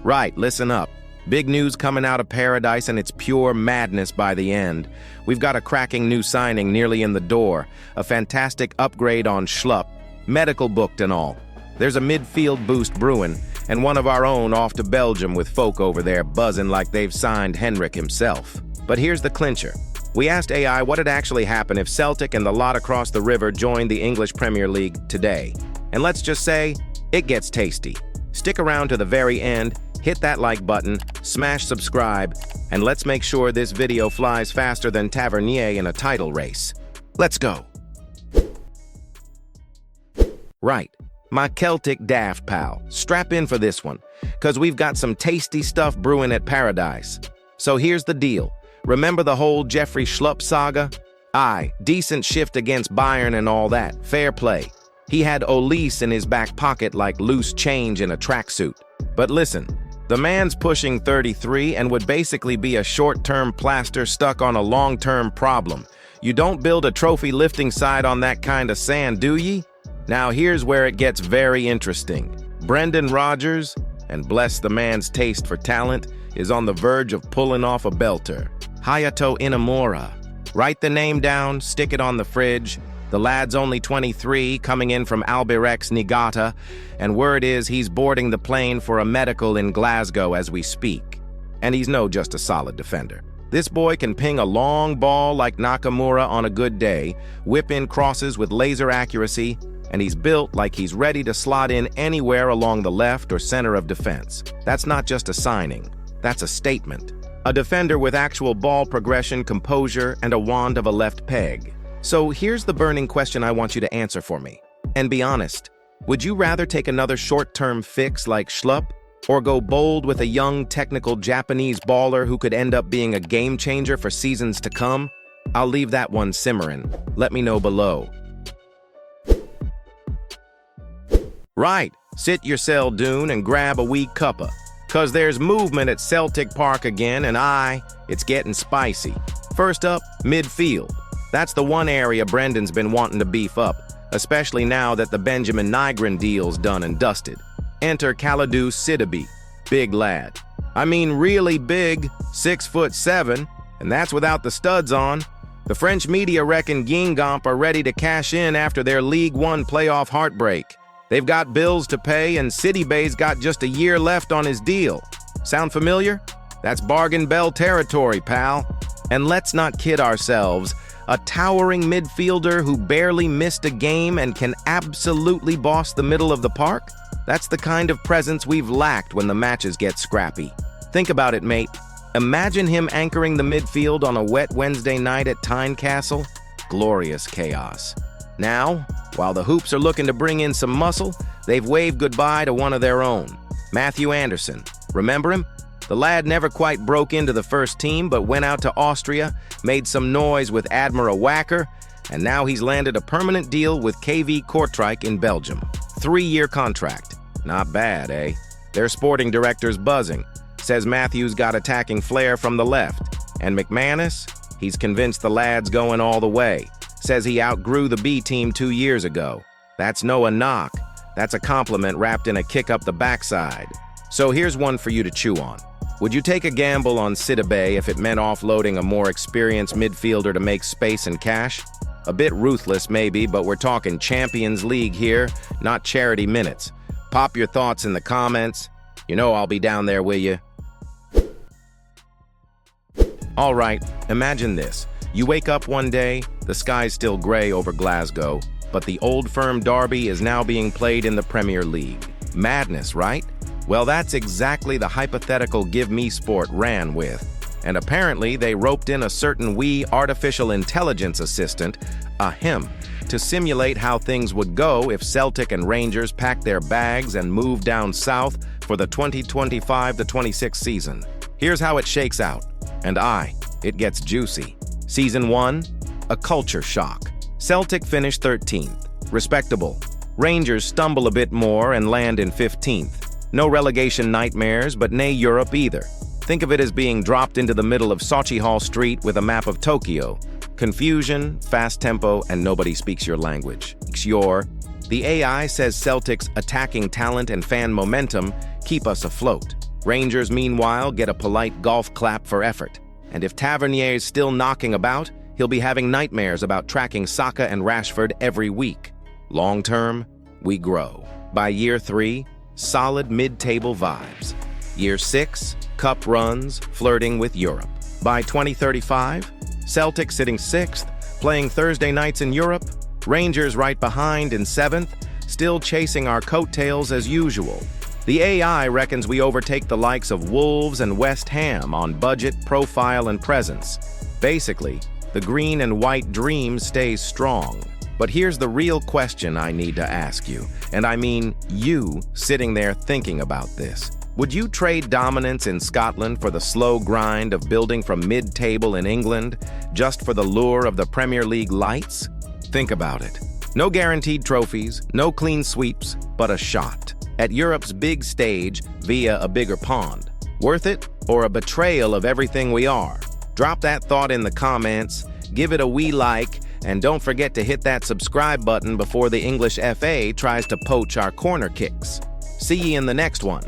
Right, listen up. Big news coming out of Paradise, and it's pure madness by the end. We've got a cracking new signing nearly in the door, a fantastic upgrade on Schlupp, medical booked and all. There's a midfield boost brewin, and one of our own off to Belgium with folk over there buzzing like they've signed Henrik himself. But here's the clincher. We asked AI what would actually happen if Celtic and the lot across the river joined the English Premier League today. And let's just say, it gets tasty. Stick around to the very end, hit that like button, smash subscribe, and let's make sure this video flies faster than Tavernier in a title race. Let's go. Right, my Celtic daft pal, strap in for this one, because we've got some tasty stuff brewing at Paradise. So here's the deal. Remember the whole Jeffrey Schlupp saga? Aye, decent shift against Bayern and all that, fair play. He had Olise in his back pocket like loose change in a tracksuit. But listen, the man's pushing 33 and would basically be a short-term plaster stuck on a long-term problem. You don't build a trophy lifting side on that kind of sand, do ye? Now here's where it gets very interesting. Brendan Rodgers, and bless the man's taste for talent, is on the verge of pulling off a belter. Hayato Inamura. Write the name down, stick it on the fridge. The lad's only 23, coming in from Albirex Niigata, and word is he's boarding the plane for a medical in Glasgow as we speak. And he's no just a solid defender. This boy can ping a long ball like Nakamura on a good day, whip in crosses with laser accuracy, and he's built like he's ready to slot in anywhere along the left or center of defense. That's not just a signing, that's a statement. A defender with actual ball progression, composure, and a wand of a left peg. So here's the burning question I want you to answer for me. And be honest, would you rather take another short-term fix like Schlupp, or go bold with a young, technical Japanese baller who could end up being a game-changer for seasons to come? I'll leave that one simmering. Let me know below. Right, sit yourself down and grab a wee cuppa. Cause there's movement at Celtic Park again, and it's getting spicy. First up, midfield. That's the one area Brendan's been wanting to beef up, especially now that the Benjamin Nygren deal's done and dusted. Enter Kalidou Sidibe, big lad. I mean really big, 6'7", and that's without the studs on. The French media reckon Guingamp are ready to cash in after their League One playoff heartbreak. They've got bills to pay, and Sidibe's got just a year left on his deal. Sound familiar? That's bargain bell territory, pal. And let's not kid ourselves. A towering midfielder who barely missed a game and can absolutely boss the middle of the park? That's the kind of presence we've lacked when the matches get scrappy. Think about it, mate. Imagine him anchoring the midfield on a wet Wednesday night at Tynecastle. Glorious chaos. Now, while the Hoops are looking to bring in some muscle, they've waved goodbye to one of their own, Matthew Anderson. Remember him? The lad never quite broke into the first team, but went out to Austria, made some noise with Admira Wacker, and now he's landed a permanent deal with KV Kortrijk in Belgium. 3-year contract. Not bad, eh? Their sporting director's buzzing. Says Matthew's got attacking flair from the left. And McManus? He's convinced the lad's going all the way. Says he outgrew the B team 2 years ago. That's no a knock. That's a compliment wrapped in a kick up the backside. So here's one for you to chew on. Would you take a gamble on Sidibe if it meant offloading a more experienced midfielder to make space and cash? A bit ruthless maybe, but we're talking Champions League here, not charity minutes. Pop your thoughts in the comments. You know I'll be down there with you. All right, imagine this. You wake up one day, the sky's still gray over Glasgow, but the Old Firm derby is now being played in the Premier League. Madness, right? Well, that's exactly the hypothetical Give Me Sport ran with. And apparently they roped in a certain wee artificial intelligence assistant, a him, to simulate how things would go if Celtic and Rangers packed their bags and moved down south for the 2025-26 season. Here's how it shakes out. And it gets juicy. Season 1, a culture shock. Celtic finished 13th. Respectable. Rangers stumble a bit more and land in 15th. No relegation nightmares, but nay Europe either. Think of it as being dropped into the middle of Sochi Hall Street with a map of Tokyo. Confusion, fast tempo, and nobody speaks your language. The AI says Celtic's attacking talent and fan momentum keep us afloat. Rangers, meanwhile, get a polite golf clap for effort. And if Tavernier's still knocking about, he'll be having nightmares about tracking Saka and Rashford every week. Long term, we grow. By year 3, solid mid-table vibes. Year 6, cup runs, flirting with Europe. By 2035, Celtic sitting 6th, playing Thursday nights in Europe, Rangers right behind in 7th, still chasing our coattails as usual. The AI reckons we overtake the likes of Wolves and West Ham on budget, profile, and presence. Basically, the green and white dream stays strong. But here's the real question I need to ask you, and I mean you sitting there thinking about this. Would you trade dominance in Scotland for the slow grind of building from mid-table in England, just for the lure of the Premier League lights? Think about it. No guaranteed trophies, no clean sweeps, but a shot at Europe's big stage via a bigger pond. Worth it, or a betrayal of everything we are? Drop that thought in the comments, give it a wee like, and don't forget to hit that subscribe button before the English FA tries to poach our corner kicks. See ye in the next one.